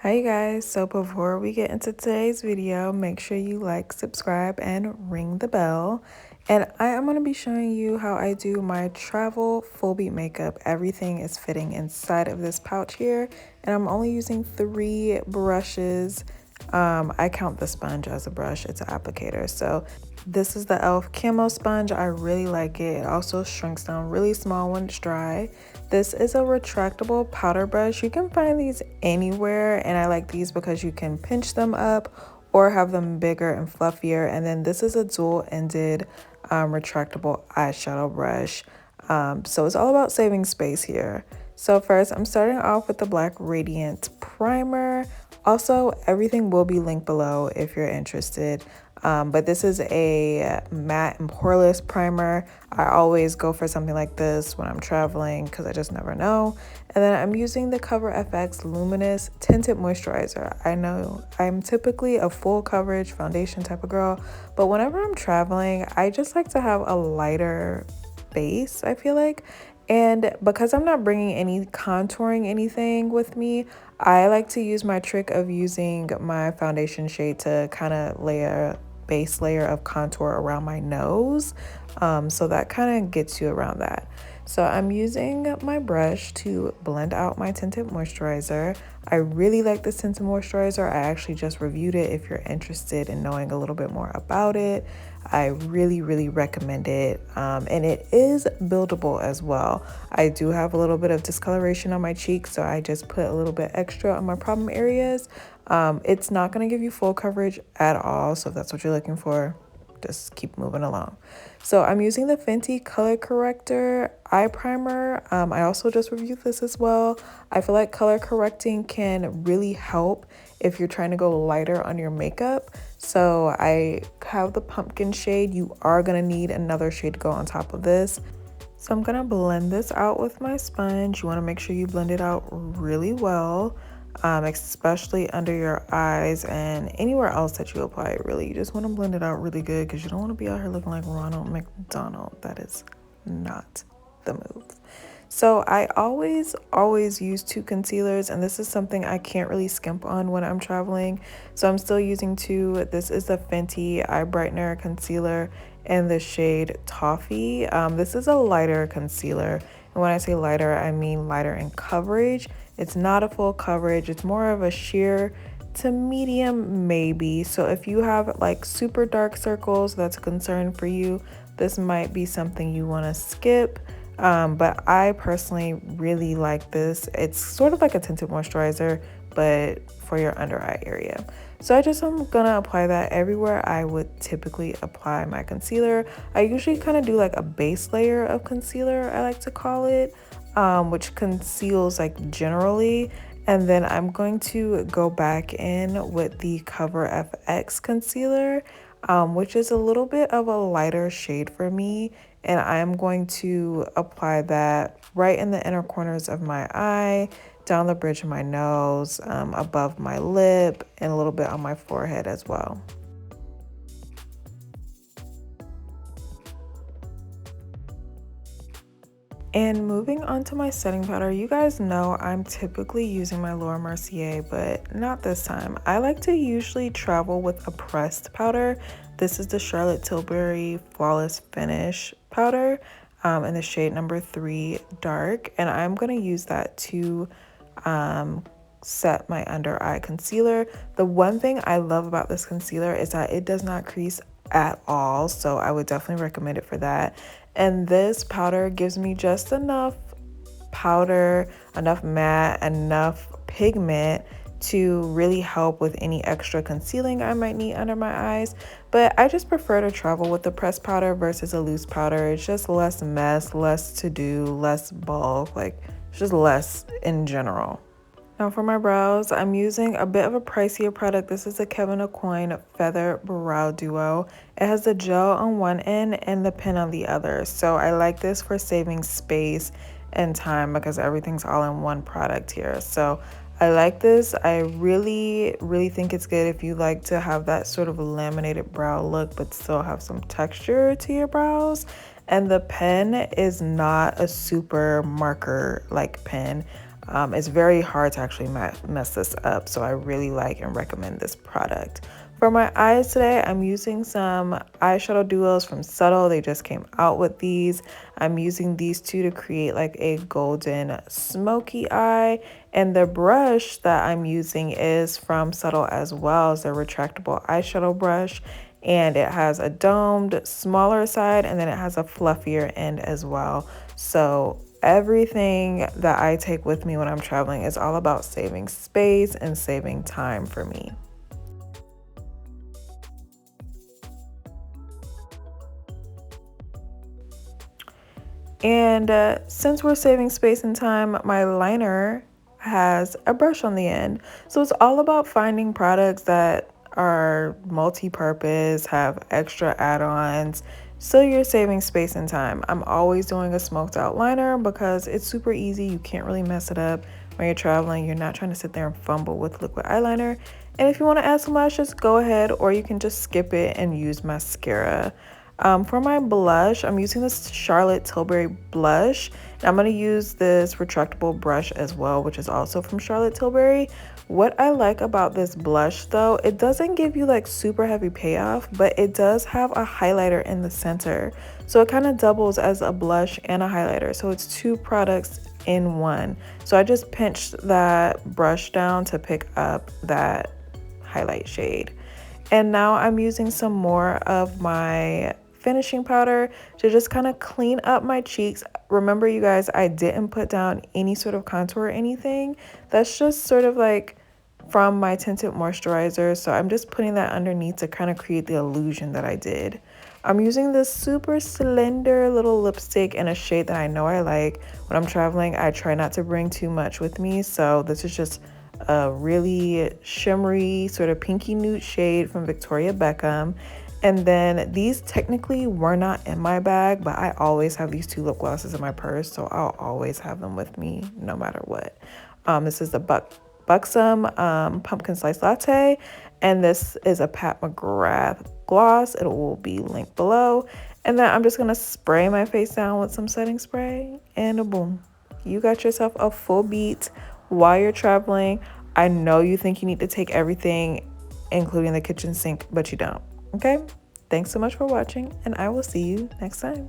Hi you guys, so before we get into today's video, make sure you like, subscribe, and ring the bell. And I am going to be showing you how I do my travel full beat makeup. Everything is fitting inside of this pouch here, and I'm only using 3 brushes. I count the sponge as a brush, it's an applicator. So this is the e.l.f. Camo sponge. I really like it. It also shrinks down really small when it's dry. This is a retractable powder brush. You can find these anywhere, and I like these because you can pinch them up or have them bigger and fluffier. And then this is a dual-ended retractable eyeshadow brush. So it's all about saving space here. So first, I'm starting off with the Black Radiant Primer. Also, everything will be linked below if you're interested. But this is a matte and poreless primer. I always go for something like this when I'm traveling because I just never know. And then I'm using the Cover FX Luminous Tinted Moisturizer. I know I'm typically a full coverage foundation type of girl, but whenever I'm traveling, I just like to have a lighter base, I feel like. And because I'm not bringing any contouring anything with me, I like to use my trick of using my foundation shade to kind of lay a base layer of contour around my nose. So that kind of gets you around that. So I'm using my brush to blend out my tinted moisturizer. I really like this tinted moisturizer. I actually just reviewed it if you're interested in knowing a little bit more about it. I really recommend it, and it is buildable as well. I do have a little bit of discoloration on my cheeks, so I just put a little bit extra on my problem areas. It's not going to give you full coverage at all, so if that's what you're looking for, just keep moving along. So I'm using the Fenty Color Corrector Eye Primer. I also just reviewed this as well. I feel like color correcting can really help if you're trying to go lighter on your makeup. So I have the pumpkin shade. You are gonna need another shade to go on top of this. So I'm gonna blend this out with my sponge. You wanna make sure you blend it out really well, especially under your eyes and anywhere else that you apply it, really. You just wanna blend it out really good because you don't wanna be out here looking like Ronald McDonald. That is not the move. So I always use 2 concealers, and this is something I can't really skimp on when I'm traveling. So I'm still using 2. This is the Fenty Eye Brightener Concealer in the shade Toffee. This is a lighter concealer. And when I say lighter, I mean lighter in coverage. It's not a full coverage. It's more of a sheer to medium maybe. So if you have like super dark circles, that's a concern for you, this might be something you want to skip. But I personally really like this. It's sort of like a tinted moisturizer, but for your under eye area. So I'm gonna apply that everywhere I would typically apply my concealer. I usually kind of do like a base layer of concealer, I like to call it, which conceals like generally. And then I'm going to go back in with the Cover FX concealer, which is a little bit of a lighter shade for me. And I'm going to apply that right in the inner corners of my eye, down the bridge of my nose, above my lip, and a little bit on my forehead as well. And moving on to my setting powder, you guys know I'm typically using my Laura Mercier, but not this time. I like to usually travel with a pressed powder. This is the Charlotte Tilbury Flawless Finish powder in the shade number 3 Dark. And I'm going to use that to set my under eye concealer. The one thing I love about this concealer is that it does not crease at all, so I would definitely recommend it for that. And this powder gives me just enough powder, enough matte, enough pigment to really help with any extra concealing I might need under my eyes. But I just prefer to travel with the pressed powder versus a loose powder. It's just less mess, less to do, less bulk, like it's just less in general. Now for my brows, I'm using a bit of a pricier product. This is the Kevyn Aucoin Feather Brow Duo. It has the gel on one end and the pen on the other. So I like this for saving space and time because everything's all in one product here. So I like this. I really think it's good if you like to have that sort of laminated brow look but still have some texture to your brows. And the pen is not a super marker like pen. It's very hard to actually mess this up, so I really like and recommend this product. For my eyes today, I'm using some eyeshadow duos from Subtle. They just came out with these. I'm using these two to create like a golden smoky eye. And the brush that I'm using is from Subtle as well. It's a retractable eyeshadow brush. And it has a domed, smaller side, and then it has a fluffier end as well. So everything that I take with me when I'm traveling is all about saving space and saving time for me. And since we're saving space and time, my liner has a brush on the end. So it's all about finding products that are multi-purpose, have extra add-ons, so you're saving space and time. I'm always doing a smoked out liner because it's super easy. You can't really mess it up when you're traveling. You're not trying to sit there and fumble with liquid eyeliner. And if you want to add some lashes, go ahead, or you can just skip it and use mascara. For my blush, I'm using this Charlotte Tilbury blush. And I'm going to use this retractable brush as well, which is also from Charlotte Tilbury. What I like about this blush though, it doesn't give you like super heavy payoff, but it does have a highlighter in the center. So it kind of doubles as a blush and a highlighter. So it's two products in one. So I just pinched that brush down to pick up that highlight shade. And now I'm using some more of my finishing powder to just kind of clean up my cheeks. Remember, you guys, I didn't put down any sort of contour or anything. That's just sort of like from my tinted moisturizer. So I'm just putting that underneath to kind of create the illusion that I did. I'm using this super slender little lipstick in a shade that I know I like. When I'm traveling, I try not to bring too much with me. So this is just a really shimmery sort of pinky nude shade from Victoria Beckham. And then these technically were not in my bag, but I always have these two lip glosses in my purse, so I'll always have them with me no matter what. This is the Buxom Pumpkin Spice Latte, and this is a Pat McGrath gloss. It will be linked below. And then I'm just gonna spray my face down with some setting spray, and boom, you got yourself a full beat while you're traveling. I know you think you need to take everything, including the kitchen sink, but you don't. Okay, thanks so much for watching, and I will see you next time.